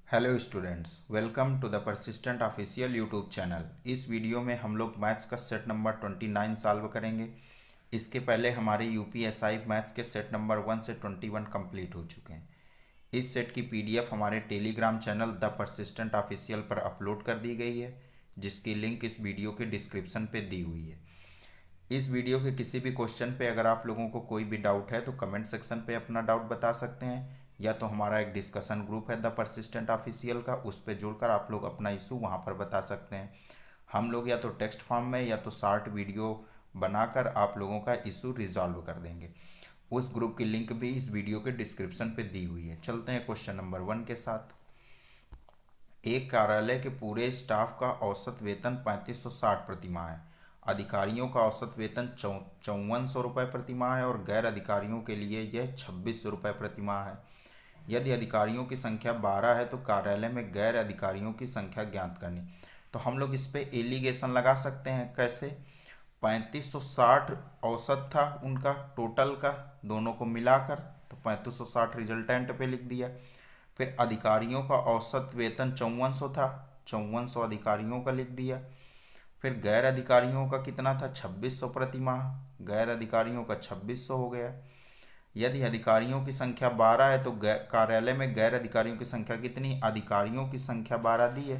Hello students, welcome to the persistent official YouTube channel. इस video में हम लोग मैथ्स का सेट नंबर 29 सॉल्व करेंगे। इसके पहले हमारे यूपीएसआई मैथ्स के सेट नंबर 1 से 21 कंप्लीट हो चुके हैं। इस सेट की पीडीएफ हमारे Telegram channel the persistent official पर अपलोड कर दी गई है, जिसकी लिंक इस वीडियो के डिस्क्रिप्शन पे दी हुई है। इस वीडियो के किसी भी क्वेश्चन पे अगर आप लोगों को कोई भी डाउट है तो कमेंट सेक्शन पे अपना डाउट बता सकते हैं, या तो हमारा एक डिस्कशन ग्रुप है द परसिस्टेंट ऑफिशियल का, उस पर जुड़कर आप लोग अपना इशू वहाँ पर बता सकते हैं। हम लोग या तो टेक्स्ट फॉर्म में या तो शॉर्ट वीडियो बनाकर आप लोगों का इशू रिजॉल्व कर देंगे। उस ग्रुप की लिंक भी इस वीडियो के डिस्क्रिप्शन पे दी हुई है। चलते हैं क्वेश्चन नंबर 1 के साथ। एक कार्यालय के पूरे स्टाफ का औसत वेतन 3560 प्रति माह है। अधिकारियों का औसत वेतन 5400 रुपये प्रति माह है और गैर अधिकारियों के लिए यह 2600 रुपये प्रति माह है। यदि अधिकारियों की संख्या 12 है तो कार्यालय में गैर अधिकारियों की संख्या ज्ञात करनी। तो हम लोग इस पे एलिगेशन लगा सकते हैं। कैसे? 3560 औसत था उनका टोटल का, दोनों को मिलाकर, तो 3560 रिजल्टेंट पे लिख दिया। फिर अधिकारियों का औसत वेतन 5400 था, 5400 अधिकारियों का लिख दिया। फिर गैर अधिकारियों का कितना था? 2600 प्रति माह, गैर अधिकारियों का 2600 हो गया। यदि अधिकारियों की संख्या 12 है तो कार्यालय में गैर अधिकारियों की संख्या कितनी? अधिकारियों की संख्या 12 दी है,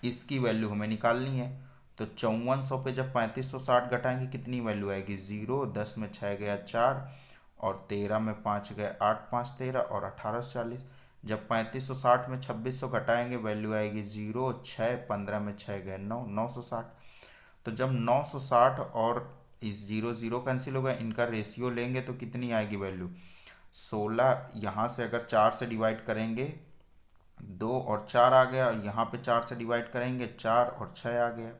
इसकी वैल्यू हमें निकालनी है। तो 5400 पे जब 3560 घटाएंगे कितनी वैल्यू आएगी? 0। 10 में 6 गया 4, और 13 में 5 गए 8, 5 13, और 18 40। जब 3560 में 2600 घटाएंगे वैल्यू आएगी 0, 6, 15 में 6 गए 9, 960। तो जब 960 और इस 0 0 कैंसिल होगा, इनका रेशियो लेंगे तो कितनी आएगी वैल्यू? 16। यहाँ से अगर 4 से डिवाइड करेंगे 2 और 4 आ गया, और यहाँ पे 4 से डिवाइड करेंगे 4 और 6 आ गया।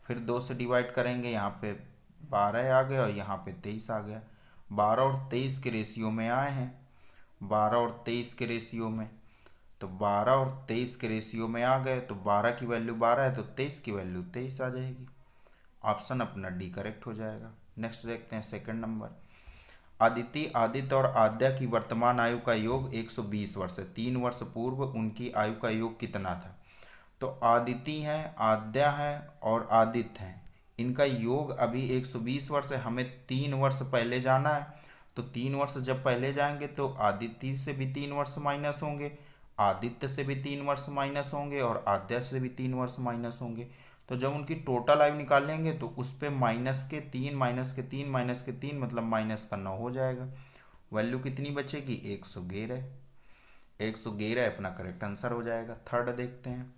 फिर 2 से डिवाइड करेंगे, यहाँ पे 12 आ गया और यहाँ पे 23 आ गया। 12 और 23 के रेशियो में आए हैं, 12 और 23 के रेशियो में। तो 12 और 23 के रेशियो में आ गए, तो 12 की वैल्यू 12 है तो 23 की वैल्यू 23 आ जाएगी। ऑप्शन अपना डी करेक्ट हो जाएगा। नेक्स्ट देखते हैं सेकंड नंबर। अदिति, आदित्य और आद्या की वर्तमान आयु का योग 120 वर्ष है। 3 वर्ष पूर्व उनकी आयु का योग कितना था? तो आदिति है, आद्या है और आदित्य है, इनका योग अभी 120 वर्ष है। हमें 3 वर्ष पहले जाना है, तो 3 वर्ष जब पहले जाएंगे तो आदित्य से भी 3 वर्ष माइनस होंगे, आदित्य से भी 3 वर्ष माइनस होंगे, और आद्या से भी 3 वर्ष माइनस होंगे। तो जब उनकी टोटल आयु निकालेंगे तो उस पे माइनस के 3 माइनस के 3 माइनस के 3 मतलब माइनस का 9 हो जाएगा। वैल्यू कितनी बचेगी? 111। 111 अपना करेक्ट आंसर हो जाएगा। थर्ड देखते हैं।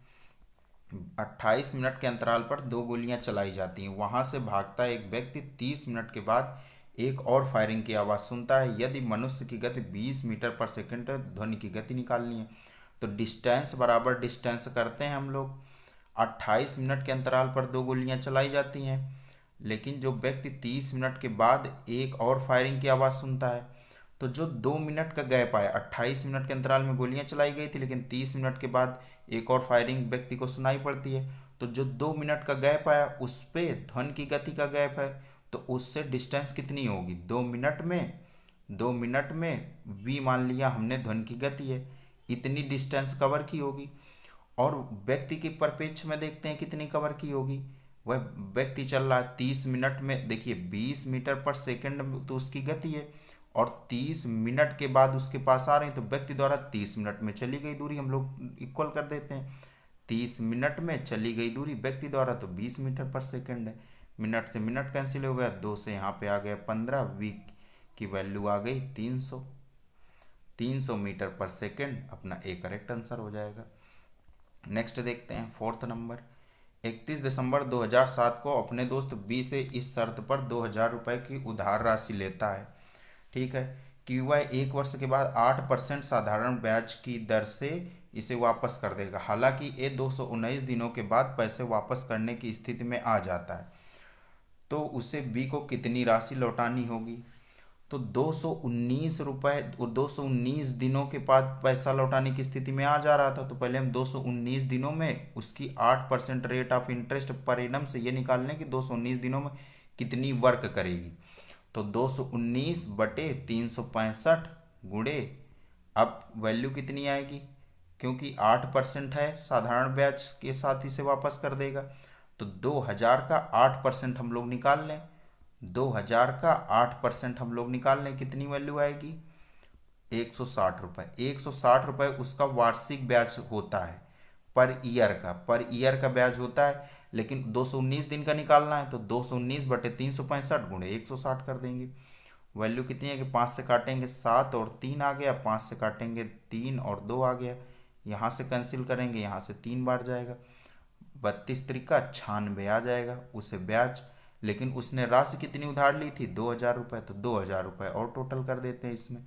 28 मिनट के अंतराल पर 2 गोलियां चलाई जाती हैं। वहां से भागता एक व्यक्ति 30 मिनट के बाद एक और फायरिंग की आवाज़ सुनता है। यदि मनुष्य की गति 20 मीटर पर सेकंड है, ध्वनि की गति निकालनी है। तो डिस्टेंस बराबर डिस्टेंस करते हैं हम लोग। 28 मिनट के अंतराल पर 2 गोलियां चलाई जाती हैं, लेकिन जो व्यक्ति 30 मिनट के बाद एक और फायरिंग की आवाज़ सुनता है, तो जो 2 मिनट का गैप आया, 28 मिनट के अंतराल में गोलियां चलाई गई थी लेकिन 30 मिनट के बाद एक और फायरिंग व्यक्ति को सुनाई पड़ती है, तो जो 2 मिनट का गैप आया उस पे ध्वनि की गति का गैप है, तो उससे डिस्टेंस कितनी होगी? 2 मिनट में, 2 मिनट में v मान लिया हमने ध्वनि की गति है, इतनी डिस्टेंस कवर की होगी। और व्यक्ति के परिप्रेक्ष्य में देखते हैं कितनी कवर की होगी। वह व्यक्ति चल रहा है 30 मिनट में, देखिए 20 मीटर पर सेकंड तो उसकी गति है, और 30 मिनट के बाद उसके पास आ रहे हैं, तो व्यक्ति द्वारा 30 मिनट में चली गई दूरी हम लोग इक्वल कर देते हैं। 30 मिनट में चली गई दूरी व्यक्ति द्वारा तो 20 मीटर पर सेकंड है। मिनट से मिनट कैंसिल हो गया, 2 से यहाँ पे आ गया 15, वी की वैल्यू आ गई 300। 300 मीटर पर सेकंड अपना ए करेक्ट आंसर हो जाएगा। नेक्स्ट देखते हैं फोर्थ नंबर। 31 दिसंबर 2007 को अपने दोस्त बी से इस शर्त पर 2000 रुपये की उधार राशि लेता है, ठीक है, कि वह 1 वर्ष के बाद 8% साधारण ब्याज की दर से इसे वापस कर देगा। हालांकि ये 219 दिनों के बाद पैसे वापस करने की स्थिति में आ जाता है, तो उसे बी को कितनी राशि लौटानी होगी? तो 219 रुपये, 219 दिनों के बाद पैसा लौटाने की स्थिति में आ जा रहा था, तो पहले हम 219 दिनों में उसकी 8% rate of interest per annum से ये निकाल लें कि 219 दिनों में कितनी वर्क करेगी। तो 219 बटे 365 गुणे, अब वैल्यू कितनी आएगी? क्योंकि 8% है, साधारण ब्याज के साथ इसे वापस कर देगा। तो 2000 का 8% हम लोग निकाल लें, 2000 का 8% हम लोग निकाल लें, कितनी वैल्यू आएगी? 160 रुपये। 160 रुपये उसका वार्षिक ब्याज होता है, पर ईयर का ब्याज होता है। लेकिन 219 दिन का निकालना है तो 219/365 गुणे 160 कर देंगे। वैल्यू कितनी है कि 5 से काटेंगे 7 और 3 आ गया, 5 से काटेंगे 3 और 2 आ गया, यहाँ से कैंसिल करेंगे, यहाँ से 3 बार जाएगा, 32 त्रिका 96 आ जाएगा उसे ब्याज। लेकिन उसने राशि कितनी उधार ली थी? 2000 रुपये, तो 2000 रुपये और टोटल कर देते हैं इसमें,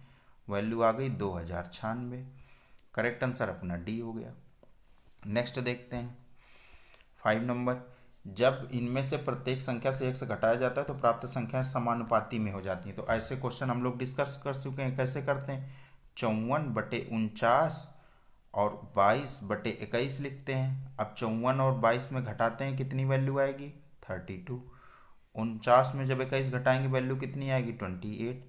वैल्यू आ गई 2096। करेक्ट आंसर अपना डी हो गया। नेक्स्ट देखते हैं 5 नंबर। जब इनमें से प्रत्येक संख्या से 1 से घटाया जाता है तो प्राप्त संख्याएं समानुपाती में हो जाती हैं। तो ऐसे क्वेश्चन हम लोग डिस्कस कर चुके हैं, कैसे करते हैं? 54/49 और 22/21 लिखते हैं। अब 54 और 22 में घटाते हैं, कितनी वैल्यू आएगी? 32। 49 में जब 21 घटाएंगे वैल्यू कितनी आएगी? 28।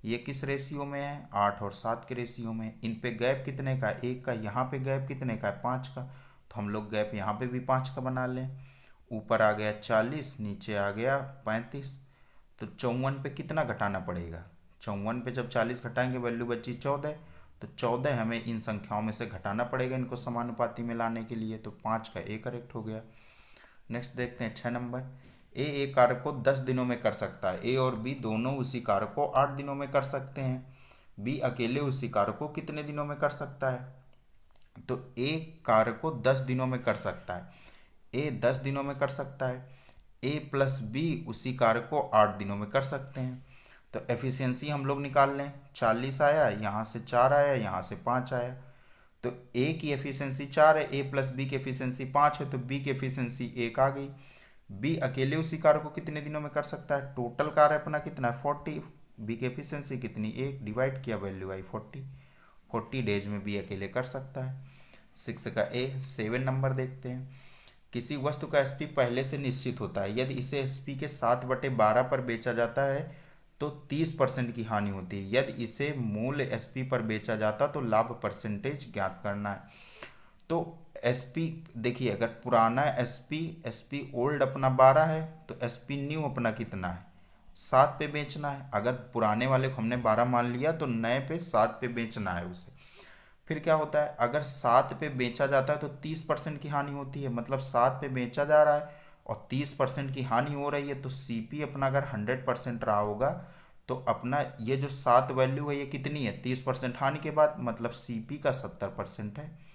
ये किस रेशियो में है? 8 और 7 के रेशियो में। इन पे गैप कितने का? 1 का। यहाँ पे गैप कितने का है? 5 का। तो हम लोग गैप यहाँ पे भी 5 का बना लें। ऊपर आ गया 40, नीचे आ गया 35। तो 54 पे कितना घटाना पड़ेगा? 54 पे जब 40 घटाएंगे वैल्यू बची 14। तो 14 हमें इन संख्याओं में से घटाना पड़ेगा इनको समानुपाती में लाने के लिए। तो 5 का ए करेक्ट हो गया। नेक्स्ट देखते हैं 6 नंबर। ए कार्य को 10 दिनों में कर सकता है। ए और बी दोनों उसी कार्य को 8 दिनों में कर सकते हैं। बी अकेले उसी कार्य को कितने दिनों में कर सकता है? तो ए कार्य को 10 दिनों में कर सकता है, ए 10 दिनों में कर सकता है। ए प्लस बी उसी कार्य को 8 दिनों में कर सकते हैं। तो एफिशिएंसी हम लोग निकाल लें, 40 आया, यहाँ से 4 आया, यहाँ से 5 आया। तो ए की एफिशिएंसी 4 है, ए प्लस बी की एफिशिएंसी 5 है, तो बी की एफिशिएंसी 1 आ गई। बी अकेले उसी कार्य को कितने दिनों में कर सकता है? टोटल कार्य अपना कितना है? 40। बी की एफिशिएंसी कितनी? 1, डिवाइड किया वैल्यू आई 40। 40 डेज में बी अकेले कर सकता है। 6 का ए। 7 नंबर देखते हैं। किसी वस्तु का एसपी पहले से निश्चित होता है, यदि इसे एसपी के 7/12 पर बेचा जाता है तो 30% की हानि होती है। यदि इसे मूल एसपी पर बेचा जाता तो लाभ परसेंटेज ज्ञात करना है। तो एसपी देखिए, अगर पुराना एसपी ओल्ड अपना 12 है तो एसपी न्यू अपना कितना है? 7 पे बेचना है। अगर पुराने वाले को हमने 12 मान लिया तो नए पे 7 पे बेचना है उसे। फिर क्या होता है? अगर 7 पे बेचा जाता है तो 30% की हानि होती है, मतलब 7 पे बेचा जा रहा है और 30% की हानि हो रही है। तो सीपी अपना अगर 100% रहा होगा तो अपना ये जो 7 वैल्यू है ये कितनी है? 30% हानि के बाद, मतलब सीपी का 70% है।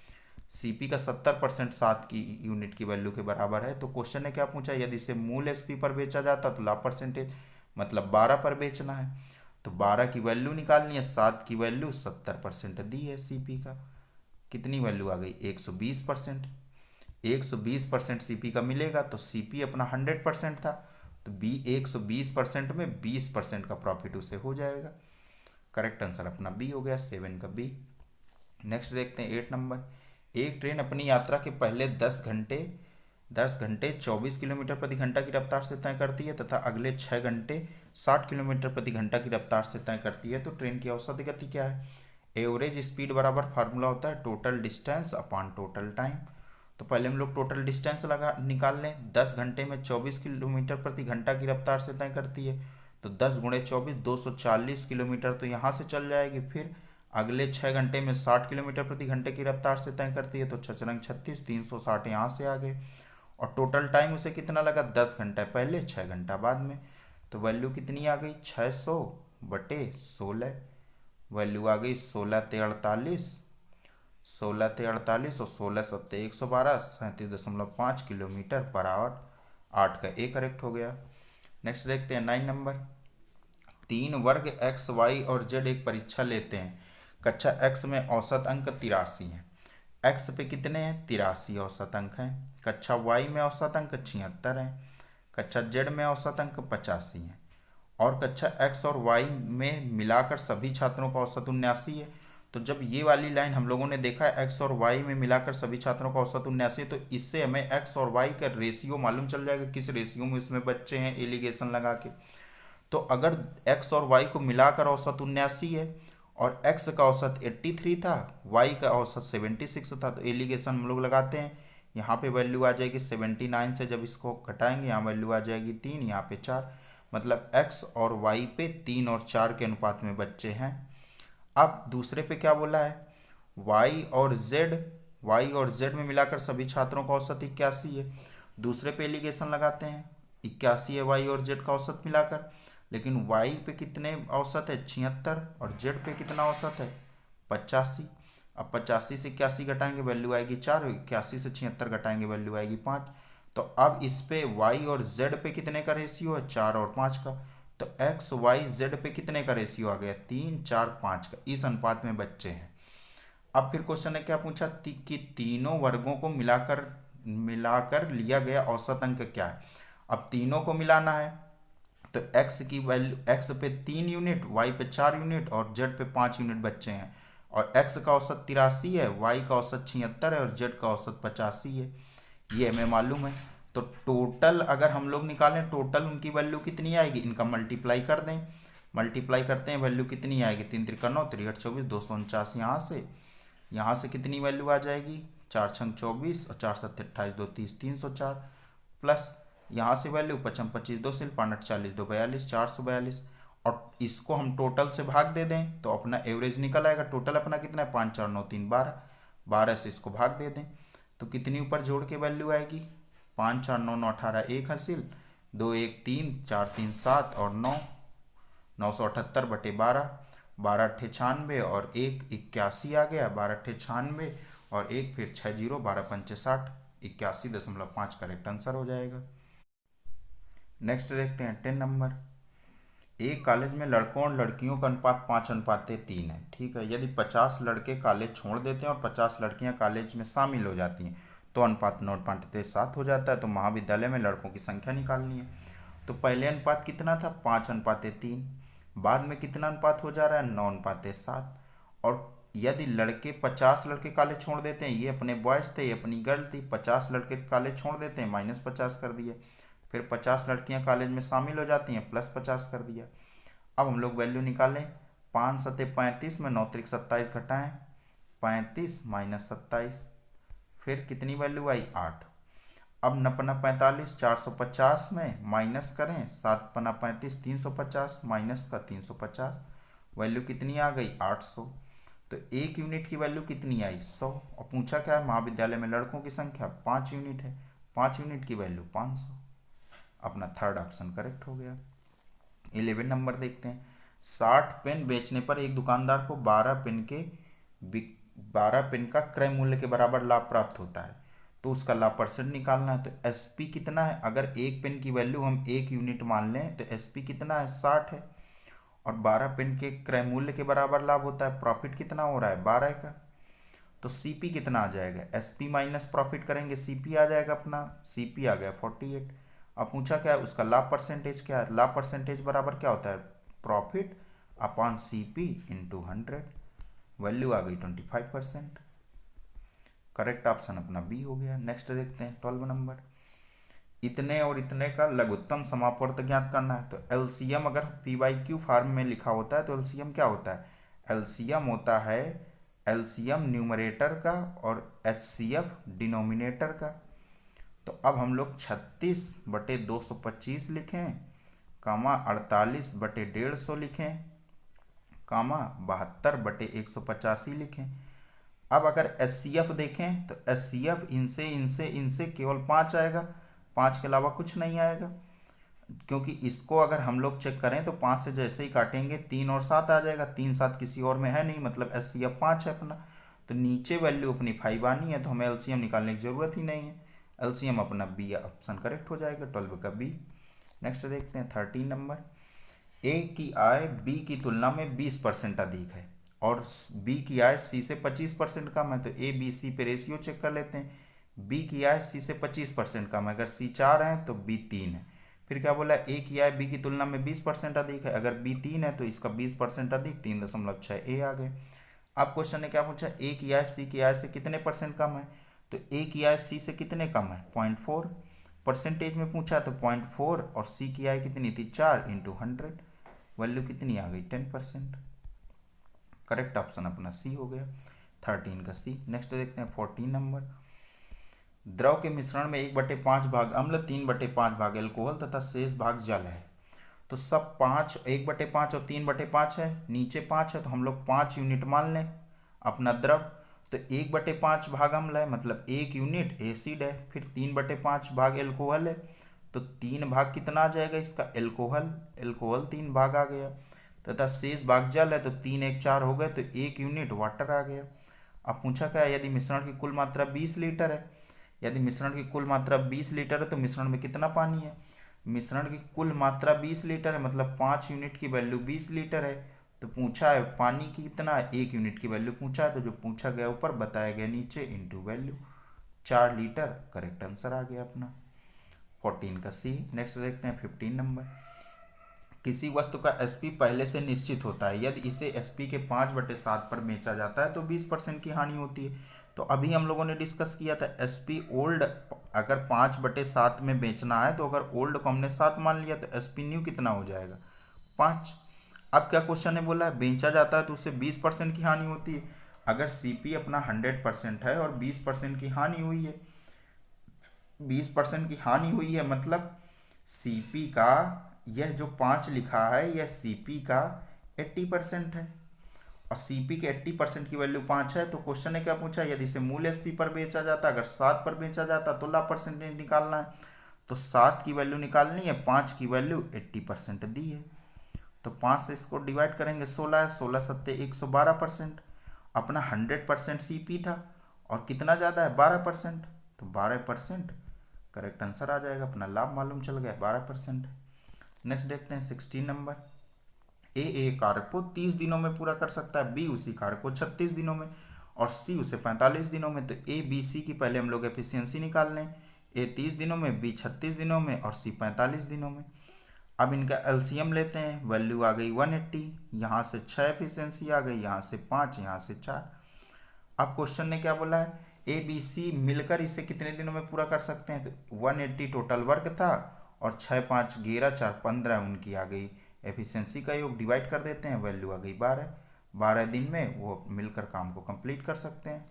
सीपी का 70% 7 की यूनिट की वैल्यू के बराबर है। तो क्वेश्चन ने क्या पूछा? यदि इसे मूल एसपी पर बेचा जाता तो लाभ परसेंटेज, मतलब 12 पर बेचना है। तो 12 की वैल्यू निकालनी है, 7 की वैल्यू 70% दी है सीपी का। कितनी वैल्यू आ गई? 120%। 120% सीपी का मिलेगा तो सीपी अपना 100% था, तो बी 120% में 20% का प्रॉफिट उसे हो जाएगा। करेक्ट आंसर अपना बी हो गया, 7 का बी। नेक्स्ट देखते हैं 8 नंबर। एक ट्रेन अपनी यात्रा के पहले 10 घंटे 24 किलोमीटर प्रति घंटा की रफ्तार से तय करती है तथा अगले 6 घंटे 60 किलोमीटर प्रति घंटा की रफ्तार से तय करती है। तो ट्रेन की औसत गति क्या है? एवरेज स्पीड बराबर फार्मूला होता है total distance upon total time. तो पहले हम लोग टोटल डिस्टेंस लगा निकाल लें। 10 घंटे में 24 किलोमीटर प्रति घंटा की रफ्तार से तय करती है, तो 10 गुणे 24 240 किलोमीटर तो यहाँ से चल जाएगी। फिर अगले 6 घंटे में 60 किलोमीटर प्रति घंटे की रफ्तार से तय करती है, तो 6 36 360 यहाँ से आ गए। और टोटल टाइम उसे कितना लगा? 10 घंटा पहले, 6 घंटा बाद में। तो वैल्यू कितनी आ गई? 600/16। वैल्यू आ गई 16×3=48, 16×3=48 और 16×7=112, 37.5 किलोमीटर पर आवर। 8 का ए करेक्ट हो गया। नेक्स्ट देखते हैं 9 नंबर। 3 वर्ग एक्स वाई और जेड एक परीक्षा लेते हैं। कक्षा एक्स में औसत अंक 83 हैं। एक्स पे कितने हैं? 83 औसत अंक हैं। कक्षा वाई में औसत अंक 76 हैं। कक्षा जेड में औसत अंक 85 हैं। और कक्षा एक्स और वाई में मिलाकर सभी छात्रों का औसत 79 है। तो जब ये वाली लाइन हम लोगों ने देखा है एक्स और वाई में मिलाकर सभी छात्रों का औसत 79 है, तो इससे हमें एक्स और वाई का रेशियो मालूम चल जाएगा, किस रेशियो में इसमें बच्चे हैं एलिगेशन लगा के। तो अगर एक्स और वाई को मिलाकर औसत 79 है और x का औसत 83 था, y का औसत 76 था। तो एलिगेशन हम लोग लगाते हैं। यहाँ पे वैल्यू आ जाएगी 79 से, जब इसको घटाएंगे यहाँ वैल्यू आ जाएगी 3, यहाँ पे 4। मतलब x और y पे 3 और 4 के अनुपात में बच्चे हैं। अब दूसरे पे क्या बोला है, y और z में मिलाकर सभी छात्रों का औसत 81 है। दूसरे पे एलिगेशन लगाते हैं, 81 है y और z का औसत मिलाकर। लेकिन y पे कितने औसत है, 76, और z पे कितना औसत है, 85। अब 85 से 81 घटाएंगे वैल्यू आएगी 4, 81 से 76 घटाएंगे वैल्यू आएगी 5। तो अब इस पे y और z पे कितने का रेशियो है, 4 और 5 का। तो x y z पे कितने का रेशियो आ गया, 3 4 5 का। इस अनुपात में बच्चे हैं। अब फिर क्वेश्चन ने क्या पूछा कि तीनों वर्गों को मिलाकर मिलाकर लिया गया औसत अंक क्या है। अब तीनों को मिलाना है तो x की वैल्यू, x पे 3 यूनिट, y पे 4 यूनिट और z पे 5 यूनिट बच्चे हैं। और x का औसत 83 है, y का औसत 76 है और z का औसत 85 है। ये हमें मालूम है। तो टोटल अगर हम लोग निकालें, टोटल उनकी वैल्यू कितनी आएगी, इनका मल्टीप्लाई कर दें। मल्टीप्लाई करते हैं, वैल्यू कितनी आएगी, 3 त्रिका 9, 3 8 24, 249। यहाँ से कितनी वैल्यू आ जाएगी, 4 छंग 24 और 4 7 28, 2 30, 304। प्लस यहाँ से वैल्यू 55 25, 2 सिल 5 40, 2 42, 442। और इसको हम टोटल से भाग दे दें तो अपना एवरेज निकल आएगा। टोटल अपना कितना है, 5 4 9 3 12, 12 से इसको भाग दे दें तो कितनी ऊपर जोड़ के वैल्यू आएगी, 5 4 9 9 18, 1 हासिल, 2 1 3, 4 3 7 और 9, 978 बटे 12, 12 अट्ठे 96 और 1 81 आ गया, 12 अट्ठे 96 और 1 फिर 6 0, 12 पंचे 60, 81.5 करेक्ट आंसर हो जाएगा। नेक्स्ट देखते हैं 10 नंबर। एक कॉलेज में लड़कों और लड़कियों का अनुपात 5:3 है। ठीक है, यदि 50 लड़के कॉलेज छोड़ देते हैं और 50 लड़कियां कॉलेज में शामिल हो जाती हैं तो अनुपात 9:7 हो जाता है। तो महाविद्यालय में लड़कों की संख्या निकालनी है। तो पहले अनुपात कितना था, 5:3। बाद में कितना अनुपात हो जा रहा है, 9:7। और यदि 50 लड़के कॉलेज छोड़ देते हैं, ये अपने बॉयज़ थे, ये अपनी गर्ल थी, 50 लड़के कॉलेज छोड़ देते हैं, -50 कर दिए। फिर 50 लड़कियां कॉलेज में शामिल हो जाती हैं, +50 कर दिया। अब हम लोग वैल्यू निकालें, 5 सत्ते 35 में 9 त्रिक 27 घटाएं, 35 - 27, फिर कितनी वैल्यू आई, 8। अब 9 45, 450 में माइनस करें, 7 35, 350 माइनस का 350, वैल्यू कितनी आ गई, 800। तो एक यूनिट की वैल्यू कितनी आई, 100। और पूछा क्या है, महाविद्यालय में लड़कों की संख्या 5 यूनिट है, 5 यूनिट की वैल्यू 500। अपना थर्ड ऑप्शन करेक्ट हो गया। 11 नंबर देखते हैं। 60 पेन बेचने पर एक दुकानदार को 12 पेन का क्रय मूल्य के बराबर लाभ प्राप्त होता है। तो उसका लाभ परसेंट निकालना है। तो एसपी कितना है, अगर एक पेन की वैल्यू हम 1 यूनिट मान लें तो एसपी कितना है, 60 है। और 12 पेन के क्रय मूल्य के बराबर लाभ होता है, प्रॉफिट कितना हो रहा है, 12 का। तो सीपी कितना आ जाएगा, एसपी माइनस प्रॉफिट करेंगे, सीपी आ जाएगा अपना, सीपी आ गया 48। अब पूछा क्या है, उसका लाभ परसेंटेज क्या है, लाभ परसेंटेज बराबर क्या होता है, profit upon CP into 100। Value आ गई 25%। करेक्ट ऑप्शन अपना बी हो गया। नेक्स्ट देखते हैं 12 नंबर। इतने और इतने का लघुत्तम समापवर्त ज्ञात करना है। तो एलसीएम अगर पी बाई क्यू फॉर्म में लिखा होता है तो एलसीएम क्या होता है, एलसीएम होता है एलसीएम न्यूमरेटर का और एचसीएफ डिनोमिनेटर का। तो अब हम लोग 36/225 लिखें, कामा 48/150 लिखें, कामा 72/185 लिखें। अब अगर एचसीएफ देखें तो एचसीएफ इनसे इनसे इनसे केवल 5 आएगा, 5 के अलावा कुछ नहीं आएगा। क्योंकि इसको अगर हम लोग चेक करें तो 5 से जैसे ही काटेंगे 3 और 7 आ जाएगा, 3 7 किसी और में है नहीं, मतलब एचसीएफ 5 है अपना। तो नीचे वैल्यू अपनी 5 आनी है, तो हमें एलसीएम निकालने की जरूरत ही नहीं है। एलसीएम अपना बी ऑप्शन करेक्ट हो जाएगा, 12 का बी। नेक्स्ट देखते हैं 13 नंबर। ए की आय बी की तुलना में 20% अधिक है और बी की आय सी से 25% कम है। तो ए बी सी पे रेशियो चेक कर लेते हैं। बी की आय सी से 25% कम है, अगर सी 4 है तो बी 3 है। फिर क्या बोला, ए की आय बी की तुलना में 20% अधिक है, अगर बी 3 है तो इसका 20% अधिक, 3.6 ए आ गए। अब क्वेश्चन ने क्या पूछा, ए की आय सी की आय से कितने परसेंट कम है। तो ए की आय सी से कितने कम है, 0.4। परसेंटेज में पूछा तो 0.4 और सी की आय कितनी थी, 4 × 100, वैल्यू कितनी आ गई, 10%। करेक्ट ऑप्शन अपना सी हो गया, 13 का सी। नेक्स्ट देखते हैं 14 नंबर। द्रव के मिश्रण में 1/5 भाग अम्ल, 3/5 भाग एल्कोहल तथा शेष भाग जल है। तो सब 5, 1/5 और 3/5 है, नीचे 5 है तो हम लोग 5 यूनिट मान लें अपना द्रव। तो 1/5 भाग अम्ल है मतलब 1 यूनिट एसिड है, फिर 3/5 भाग एल्कोहल है तो 3 भाग कितना आ जाएगा इसका एल्कोहल, एल्कोहल 3 भाग आ गया, तथा शेष भाग जल है तो 3 1 4 हो गए तो 1 यूनिट वाटर आ गया। अब पूछा क्या है, यदि मिश्रण की कुल मात्रा 20 लीटर है, यदि मिश्रण की कुल मात्रा 20 लीटर है तो मिश्रण में कितना पानी है, मिश्रण की कुल मात्रा 20 लीटर है मतलब 5 यूनिट की वैल्यू 20 लीटर है। तो पूछा है पानी की कितना, 1 यूनिट की वैल्यू पूछा है, तो जो पूछा गया ऊपर बताया गया नीचे into value 4 litre, correct answer आ गया अपना 14 का सी। नेक्स्ट देखते हैं 15 नंबर। किसी वस्तु का एसपी पहले से निश्चित होता है, यदि इसे एसपी के 5/7 पर बेचा जाता है तो 20% की हानि होती है। तो अभी हम लोगों ने डिस्कस किया था एसपी ओल्ड अगर 5/7 में बेचना है तो अगर ओल्ड को हमने 7 मान लिया तो एसपी न्यू कितना हो जाएगा 5। अब क्या क्वेश्चन ने बोला है बेचा जाता है तो उससे 20% की हानि होती है। अगर सीपी अपना 100% है और 20% की हानि हुई है, 20% की हानि हुई है मतलब सीपी का यह जो 5 लिखा है यह सीपी का 80% है, और सीपी के 80% की वैल्यू 5 है। तो क्वेश्चन ने क्या पूछा, यदि इसे मूल एसपी पर बेचा जाता, अगर 7 पर बेचा जाता तो लाभ परसेंटेज निकालना है। तो 7 की वैल्यू निकालनी है, 5 की वैल्यू 80% दी है, तो 5 से इसको डिवाइड करेंगे 16 है, 16 सत्ते 112%। अपना 100% सीपी था और कितना ज़्यादा है 12%, तो 12% करेक्ट आंसर आ जाएगा, अपना लाभ मालूम चल गया 12%। नेक्स्ट देखते हैं 16 नंबर। ए कार्य को 30 दिनों में पूरा कर सकता है, बी उसी कार्य को 36 दिनों में और सी उसे 45 दिनों में। तो ए बी सी की पहले हम लोग एफिशिएंसी निकाल लें, ए 30 दिनों में, बी 36 दिनों में और सी 45 दिनों में। अब इनका एलसीएम लेते हैं, वैल्यू आ गई 180, यहाँ से 6 एफिशिएंसी आ गई, यहाँ से 5, यहाँ से 4। अब क्वेश्चन ने क्या बोला है, ए बी सी मिलकर इसे कितने दिनों में पूरा कर सकते हैं। तो 180 टोटल वर्क था और 6 5 11 4 15 उनकी आ गई एफिशिएंसी का योग, डिवाइड कर देते हैं, वैल्यू आ गई 12, 12 दिन में वो मिलकर काम को कंप्लीट कर सकते हैं।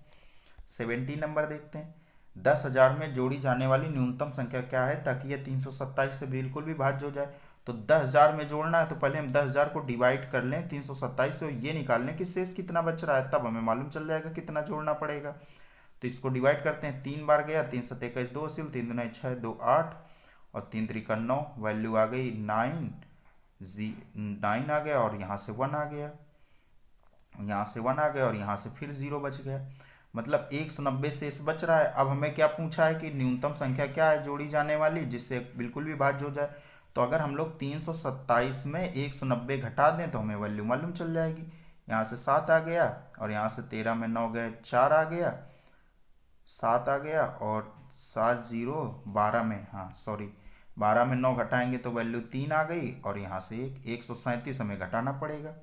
17 नंबर देखते हैं। 10,000 में जोड़ी जाने वाली न्यूनतम संख्या क्या है ताकि यह 327 से बिल्कुल भी भाज्य हो जाए। तो 10,000 में जोड़ना है तो पहले हम 10,000 को डिवाइड कर लें 327 से, ये निकाल लें कि शेष कितना बच रहा है, तब हमें मालूम चल जाएगा कितना जोड़ना पड़ेगा। तो इसको डिवाइड करते हैं, 3 बार गया, 3 7 21 2 असील, 3 दूना 6 2 8 और 3 3 9, वैल्यू आ गई 9 आ गया और यहाँ से 1 आ गया, यहाँ से 1 आ गया और यहाँ से फिर 0 बच गया, मतलब 190 शेष बच रहा है। अब हमें क्या पूछा है कि न्यूनतम संख्या क्या है जोड़ी जाने वाली जिससे बिल्कुल भी भाज्य हो जाए। तो अगर हम लोग 327 में 190 घटा दें तो हमें वैल्यू मालूम चल जाएगी। यहाँ से 7 आ गया और यहाँ से 13 में 9 गए 4 आ गया, 7 आ गया और 7 0 12 में, हाँ सॉरी 12 में 9 घटाएंगे तो वैल्यू 3 आ गई और यहाँ से 137 हमें घटाना पड़ेगा,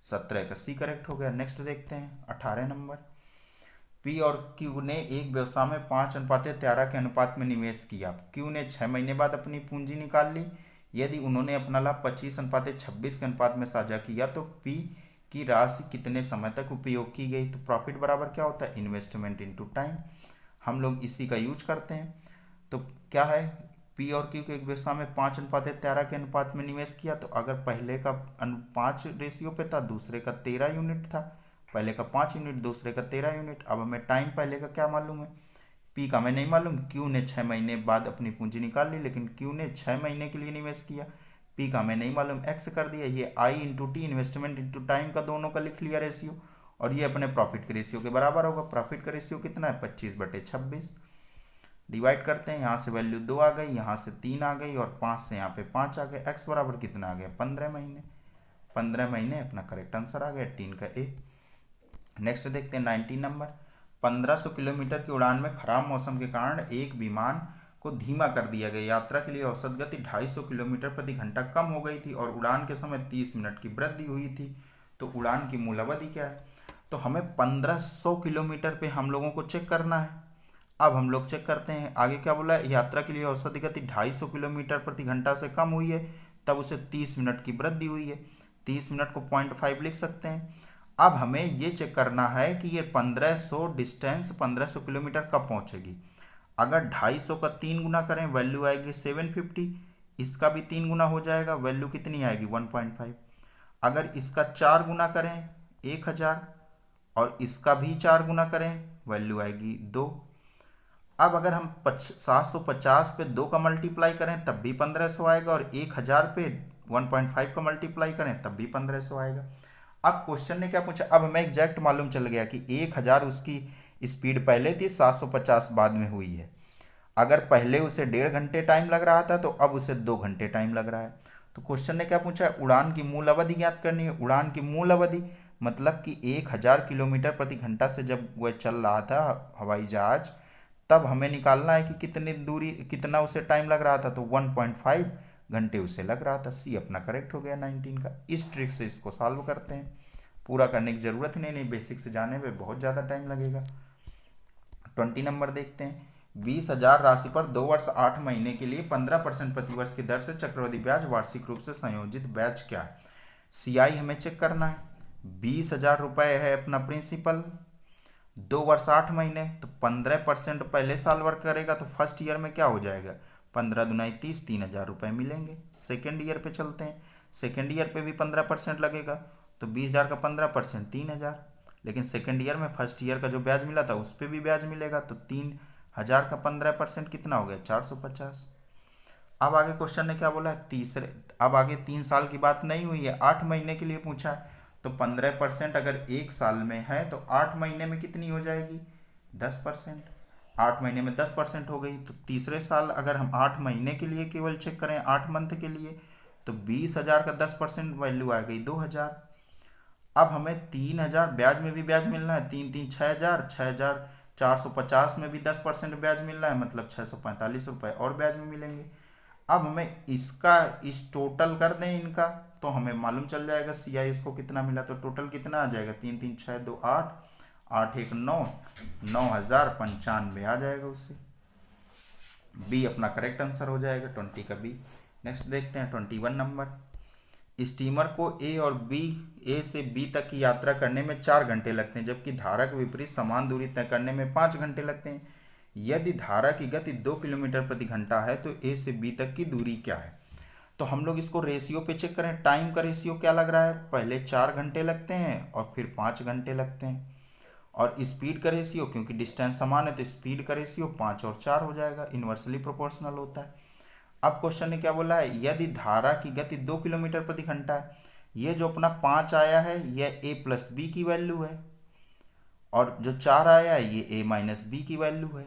17 का सी करेक्ट हो गया। नेक्स्ट देखते हैं 18 नंबर। पी और क्यू ने एक व्यवसाय में 5:13 के अनुपात में निवेश किया। क्यू ने 6 महीने बाद अपनी पूंजी निकाल ली। यदि उन्होंने अपना लाभ 25:26 के अनुपात में साझा किया तो पी की राशि कितने समय तक उपयोग की गई। तो प्रॉफिट बराबर क्या होता है, इन्वेस्टमेंट इनटू टाइम, हम लोग इसी का यूज करते हैं। तो क्या है, पी और क्यू के एक व्यवसाय में 5:13 के अनुपात में निवेश किया। तो अगर पहले का 5 रेशियो पे था, दूसरे का 13 यूनिट था, पहले का 5 यूनिट, दूसरे का 13 यूनिट। अब हमें टाइम पहले का क्या मालूम है, पी का हमें नहीं मालूम। क्यू ने 6 महीने बाद अपनी पूंजी निकाल ली, लेकिन क्यू ने 6 महीने के लिए निवेश किया। पी का हमें नहीं मालूम, एक्स कर दिया। ये I into T, investment into time का दोनों का लिख लिया रेशियो, और ये अपने प्रॉफिट के रेशियो के बराबर होगा। प्रॉफिट का रेशियो कितना है, 25/26। डिवाइड करते हैं, यहाँ से वैल्यू 2 आ गई, यहाँ से 3 आ गई और 5 से यहाँ पे 5 आ गए। एक्स बराबर कितना आ गया, 15 महीने। 15 महीने अपना करेक्ट आंसर आ गया 3 का ए। नेक्स्ट देखते हैं 19 नंबर। 1500 किलोमीटर की उड़ान में खराब मौसम के कारण एक विमान को धीमा कर दिया गया। यात्रा के लिए औसत गति 250 किलोमीटर प्रति घंटा कम हो गई थी और उड़ान के समय 30 मिनट की वृद्धि हुई थी। तो उड़ान की मूल अवधि क्या है, तो हमें 1500 किलोमीटर पे हम लोगों को चेक करना है। अब हम लोग चेक करते हैं आगे क्या बोला है, यात्रा के लिए औसत गति 250 किलोमीटर प्रति घंटा से कम हुई है, तब उसे 30 मिनट की वृद्धि हुई है। 30 मिनट को 0.5 लिख सकते हैं। अब हमें ये चेक करना है कि ये 1500 डिस्टेंस 1500 किलोमीटर कब पहुंचेगी। अगर 250 का 3 गुना करें वैल्यू आएगी 750, इसका भी 3 गुना हो जाएगा, वैल्यू कितनी आएगी 1.5। अगर इसका 4 गुना करें 1000 और इसका भी 4 गुना करें वैल्यू आएगी 2। अब अगर हम 750 पे 2 का मल्टीप्लाई करें तब भी 1500 आएगा, और 1000 पे 1.5 का मल्टीप्लाई करें तब भी 1500 आएगा। अब क्वेश्चन ने क्या पूछा, अब हमें एग्जैक्ट मालूम चल गया कि 1000 उसकी स्पीड पहले थी, 750 बाद में हुई है। अगर पहले उसे 1.5 घंटे टाइम लग रहा था तो अब उसे 2 घंटे टाइम लग रहा है। तो क्वेश्चन ने क्या पूछा है, उड़ान की मूल अवधि ज्ञात करनी है। उड़ान की मूल अवधि मतलब कि 1000 किलोमीटर प्रति घंटा से जब वह चल रहा था हवाई जहाज, तब हमें निकालना है कि कितनी दूरी कितना उसे टाइम लग रहा था। तो 1.5 घंटे उसे लग रहा था। सी अपना करेक्ट हो गया 19 का। इस ट्रिक से इसको सॉल्व करते हैं। पूरा करने की ज़रूरत ही नहीं, बेसिक से जाने में बहुत ज़्यादा टाइम लगेगा। 20 नंबर देखते हैं। 20,000 राशि पर 2 वर्ष 8 महीने के लिए 15% प्रतिवर्ष की दर से चक्रवृद्धि ब्याज वार्षिक रूप से संयोजित ब्याज क्या है। सीआई हमें चेक करना है। 20,000 रुपये है अपना प्रिंसिपल, 2 वर्ष 8 महीने, तो 15% पहले साल वर्क करेगा तो फर्स्ट ईयर में क्या हो जाएगा, 15 दूनी 30, 3,000 रुपये मिलेंगे। सेकेंड ईयर पे चलते हैं। सेकेंड ईयर पे भी 15% लगेगा, तो 20,000 का 15% 3,000। लेकिन सेकेंड ईयर में फर्स्ट ईयर का जो ब्याज मिला था उस पर भी ब्याज मिलेगा, तो 3,000 का 15% कितना हो गया, 450। अब आगे क्वेश्चन ने क्या बोला है, अब आगे 3 साल की बात नहीं हुई है, 8 महीने के लिए पूछा है। तो 15% अगर 1 साल में है तो 8 महीने में कितनी हो जाएगी, 10%। 8 महीने में 10% हो गई। तो तीसरे साल अगर हम 8 महीने के लिए केवल चेक करें, 8 मंथ के लिए, तो 20,000 का 10% वैल्यू आ गई 2,000। अब हमें 3,000 ब्याज में भी ब्याज मिलना है, 3 3 6,000, 6,450 में भी 10% ब्याज मिलना है, मतलब 645 रुपये और ब्याज में मिलेंगे। अब हमें इसका इस टोटल कर दें इनका, तो हमें मालूम चल जाएगा सीआई इसको कितना मिला। तो टोटल कितना आ जाएगा, 3 3 6 2 8, 8 1 9, 9,095 आ जाएगा उससे। बी अपना करेक्ट आंसर हो जाएगा, 20 का बी। नेक्स्ट देखते हैं 21 नंबर। स्टीमर को ए से बी तक की यात्रा करने में 4 घंटे लगते हैं, जबकि धारा के विपरीत समान दूरी तय करने में 5 घंटे लगते हैं। यदि धारा की गति 2 किलोमीटर प्रति घंटा है तो ए से बी तक की दूरी क्या है। तो हम लोग इसको रेशियो पे चेक करें। टाइम का रेशियो क्या लग रहा है, पहले 4 घंटे लगते हैं और फिर 5 घंटे लगते हैं। और स्पीड का रेशियो, क्योंकि डिस्टेंस समान है तो स्पीड का रेशियो 5 और 4 हो जाएगा, इन्वर्सली प्रोपोर्शनल होता है। अब क्वेश्चन ने क्या बोला है, यदि धारा की गति 2 किलोमीटर प्रति घंटा है, ये जो अपना 5 आया है यह ए प्लस बी की वैल्यू है, और जो 4 आया है ये ए माइनस बी की वैल्यू है।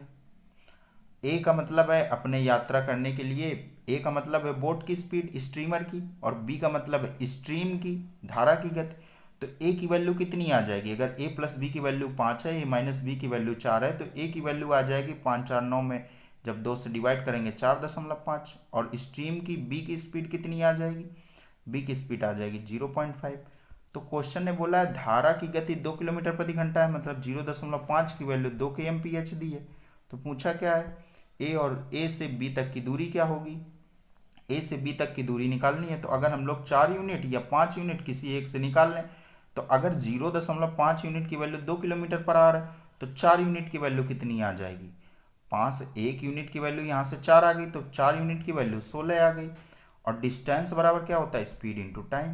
ए का मतलब है अपने यात्रा करने के लिए, ए का मतलब है बोट की स्पीड स्ट्रीमर की, और बी का मतलब है स्ट्रीम की धारा की गति। तो ए की वैल्यू कितनी आ जाएगी, अगर ए प्लस बी की वैल्यू 5 है, ए माइनस बी की वैल्यू 4 है, तो ए की वैल्यू आ जाएगी 5 4 9 में जब 2 से डिवाइड करेंगे 4.5, और स्ट्रीम की बी की स्पीड कितनी आ जाएगी, बी की स्पीड आ जाएगी 0.5। तो क्वेश्चन ने बोला है धारा की गति 2 किलोमीटर प्रति घंटा है, मतलब 0.5 की वैल्यू 2 kmph दी है। तो पूछा क्या है, ए और ए से बी तक की दूरी क्या होगी, ए से बी तक की दूरी निकालनी है। तो अगर हम लोग 4 यूनिट या 5 यूनिट किसी एक से निकाल लें, तो अगर 0.5 यूनिट की वैल्यू 2 किलोमीटर पर आ रहा है तो 4 यूनिट की वैल्यू कितनी आ जाएगी, 5 1 यूनिट की वैल्यू यहाँ से 4 आ गई, तो 4 यूनिट की वैल्यू 16 आ गई। और डिस्टेंस बराबर क्या होता है, स्पीड इंटू टाइम।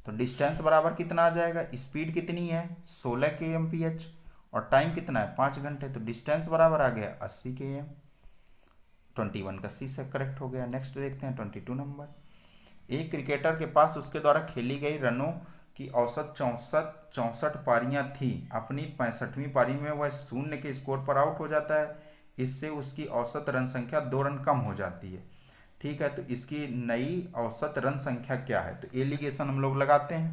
तो डिस्टेंस बराबर कितना आ जाएगा, स्पीड कितनी है 16 kmph और टाइम कितना है 5 घंटे, तो डिस्टेंस बराबर आ गया 80 km। 21 का सी से करेक्ट हो गया। नेक्स्ट देखते हैं 22 नंबर। एक क्रिकेटर के पास उसके द्वारा खेली गई रनों की औसत 64 पारियां थी। अपनी 65वीं पारी में वह 0 के स्कोर पर आउट हो जाता है, इससे उसकी औसत रन संख्या 2 रन कम हो जाती है। ठीक है, तो इसकी नई औसत रन संख्या क्या है। तो एलिगेशन हम लोग लगाते हैं।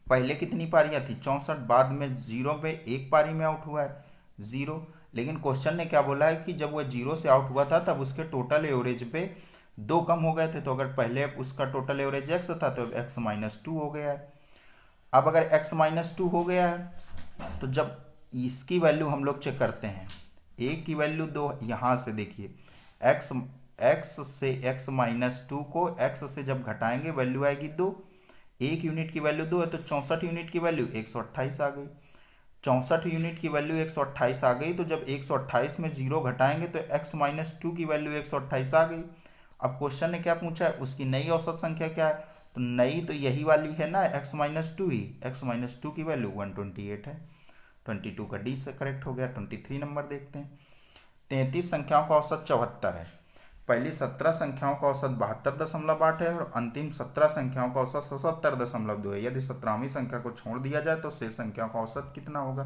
पहले कितनी पारियां थी 64, बाद में 0 पे 1 पारी में आउट हुआ है 0। लेकिन क्वेश्चन ने क्या बोला है कि जब वह 0 से आउट हुआ था तब उसके टोटल एवरेज पे 2 कम हो गए थे। तो अगर पहले उसका टोटल एवरेज x था तो x माइनस 2 हो गया है। अब अगर x माइनस 2 हो गया है तो जब इसकी वैल्यू हम लोग चेक करते हैं, a की वैल्यू 2, यहाँ से देखिए x से x माइनस 2 को x से जब घटाएंगे वैल्यू आएगी 2, 1 यूनिट की वैल्यू 2 है तो 64 यूनिट की वैल्यू 128 आ गई। 64 यूनिट की वैल्यू 128 आ गई, तो जब 128 में 0 घटाएंगे तो x-2 की वैल्यू 128 आ गई। अब क्वेश्चन ने क्या पूछा है, उसकी नई औसत संख्या क्या है, तो नई तो यही वाली है ना, x-2 ही। x-2 की वैल्यू 128 है। 22 का डी से करेक्ट हो गया। 23 नंबर देखते हैं। 33 संख्याओं का औसत 74 है। पहली 17 संख्याओं का औसत 72.8 है और अंतिम 17 संख्याओं का औसत 77.2 है। यदि 17वीं संख्या को छोड़ दिया जाए तो शेष संख्याओं का औसत कितना होगा।